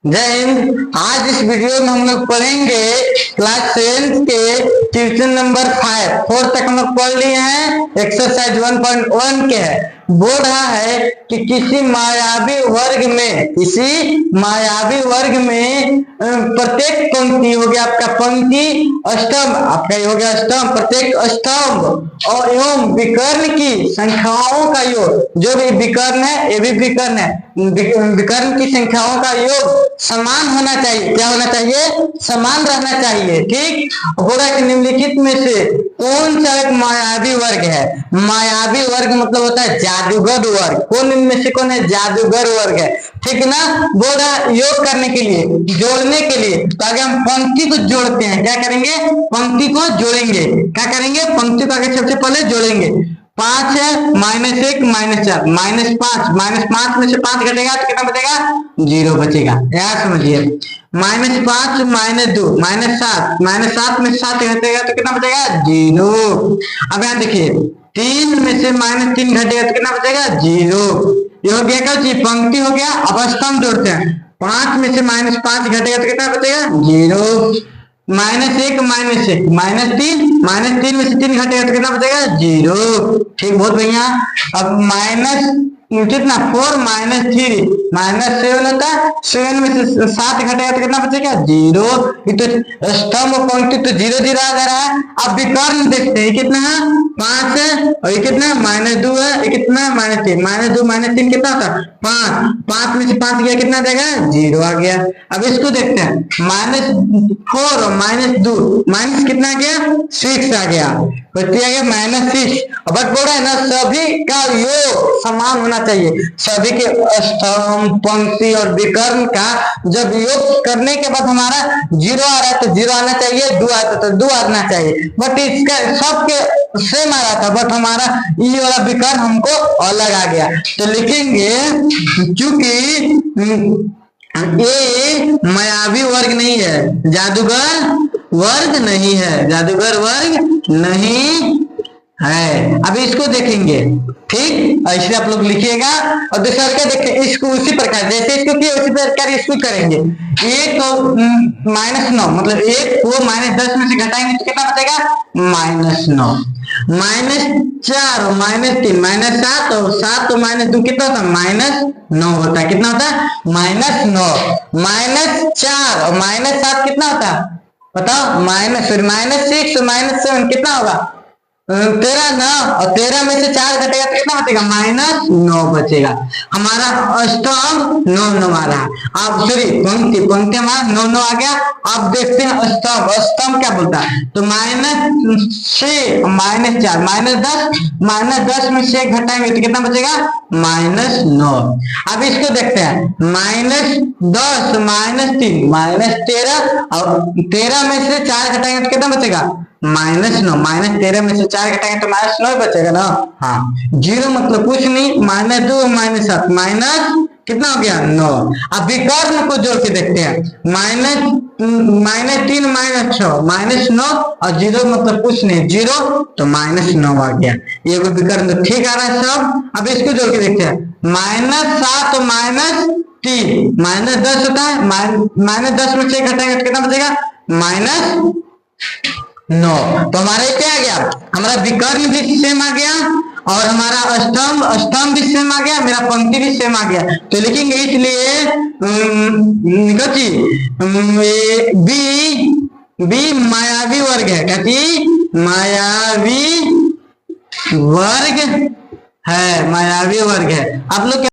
जय हिंद। आज इस वीडियो में हम लोग पढ़ेंगे क्लास 7 के क्वेश्चन नंबर 4 तक हम लोग पढ़ लिए हैं। एक्सरसाइज 1.1 के है। बोल रहा है कि किसी मायावी वर्ग में प्रत्येक पंक्ति हो गया आपका पंक्ति स्तंभ, आपका हो गया स्तंभ, प्रत्येक स्तंभ और एवं विकर्ण की संख्याओं का योग, जो भी विकर्ण है ये भी विकर्ण है, विकर्ण की संख्याओं का योग समान होना चाहिए। क्या होना चाहिए? समान रहना चाहिए। ठीक। बोला कि निम्नलिखित में से कौन सा एक मायावी वर्ग है? मायावी वर्ग मतलब होता है जादूगर वर्ग। कौन इनमें से कौन है? जादूगर वर्ग है। ठीक है ना। बोल रहा योग करने के लिए, जोड़ने के लिए, तो आगे हम पंक्ति को जोड़ते हैं। क्या करेंगे? पंक्ति को जोड़ेंगे। क्या करेंगे? पंक्ति को आगे सबसे पहले जोड़ेंगे। 5 है, -1 -4, -5 में से 5 घटेगा तो कितना बचेगा? 0 बचेगा। यार समझिए। -5 -2 -7 में 7 घटेगा तो कितना बचेगा? 0। अब यहाँ देखिए 3 में से -3 घटेगा तो कितना बचेगा? 0। ये हो गया क्या चीज? पंक्ति हो गया। अब स्तंभ जोड़ते हैं। 5 में से -5 घटेगा तो कितना बचेगा? 0। -1 -3 में से 3 घटेगा तो कितना बचेगा? 0। ठीक, बहुत बढ़िया। अब माइनस कितना? 4 -3 -7 होता है। 7 में से 7 घटेगा तो कितना बचेगा? 0। ये तो स्तंभ और पंक्ति तो 0 0 आ जा रहा है। अब विकर्ण देखते हैं। कितना है? 5 है। और ये कितना? -2 है। ये कितना? -3 -2 -3 कितना होता है? 5 में से 5 गया कितना देगा? 0 आ गया। अब इसको देखते हैं। -4 और -2 माइनस कितना आ गया? 6 आ गया। बच्चे आ गया -6। अब बोल रहा है ना सभी का योग समान होना चाहिए। सभी के स्तंभ, पंक्ति और विकर्ण का जब योग करने के बाद हमारा 0 आ रहा है तो 0 आना चाहिए, 2 आता तो 2 आना चाहिए। बट इसका सबके सेम आ रहा था, बट हमारा ये वाला विकर्ण हमको अलग आ गया। तो लिखेंगे चूंकि ये मायावी वर्ग नहीं है, जादूगर वर्ग नहीं है, जादूगर वर्ग नहीं है। अब इसको देखेंगे। ठीक, ऐसे आप लोग लिखिएगा। और दूसरा क्या देखें? इसको उसी प्रकार जैसे इसको किया उसी प्रकार इसको करेंगे। 1 को -9 मतलब 1 को -10 में से घटाएंगे तो कितना बचेगा? -9। -4 और -3 -7 और 7 और -2 कितना होता है? -9 होता है। कितना होता है? -9। -4 और -7 कितना होता है? बताओ। फिर -6 और -7 कितना होगा? 13 ना। और 13 में से 4 घटेगा तो कितना बचेगा? -9 बचेगा। हमारा स्तंभ 9 आ रहा है। अब सॉरी पंक्ति हमारा 9 आ गया। अब देखते हैं स्तंभ क्या बोलता है। तो -6 -4 -10 में से घटाएंगे तो कितना बचेगा? -9। अब इसको देखते हैं। -10 -3 -13 और 13 में से 4 घटाएंगे तो कितना बचेगा? -9। -13 में से 4 घटाएंगे तो -9 बचेगा ना। हाँ, 0 मतलब कुछ नहीं। -2 -7 माइनस कितना हो गया? 9। अब विकर्ण को जोड़ के देखते हैं। -3 -6 -9 और 0 मतलब कुछ नहीं, 0 तो -9 आ गया। ये विकर्ण तो ठीक आ रहा है सब। अब इसको जोड़ के देखते हैं। -7 और -3 -10 होता है। -10 में 6 घटाएंगे तो कितना बचेगा? -9। तो हमारा क्या आ गया? हमारा विकर्ण भी सेम आ गया और हमारा स्तंभ भी सेम आ गया, मेरा पंक्ति भी सेम आ गया। तो लिखेंगे इसलिए बी मायावी वर्ग है। कहती मायावी वर्ग है, मायावी वर्ग है। आप लोग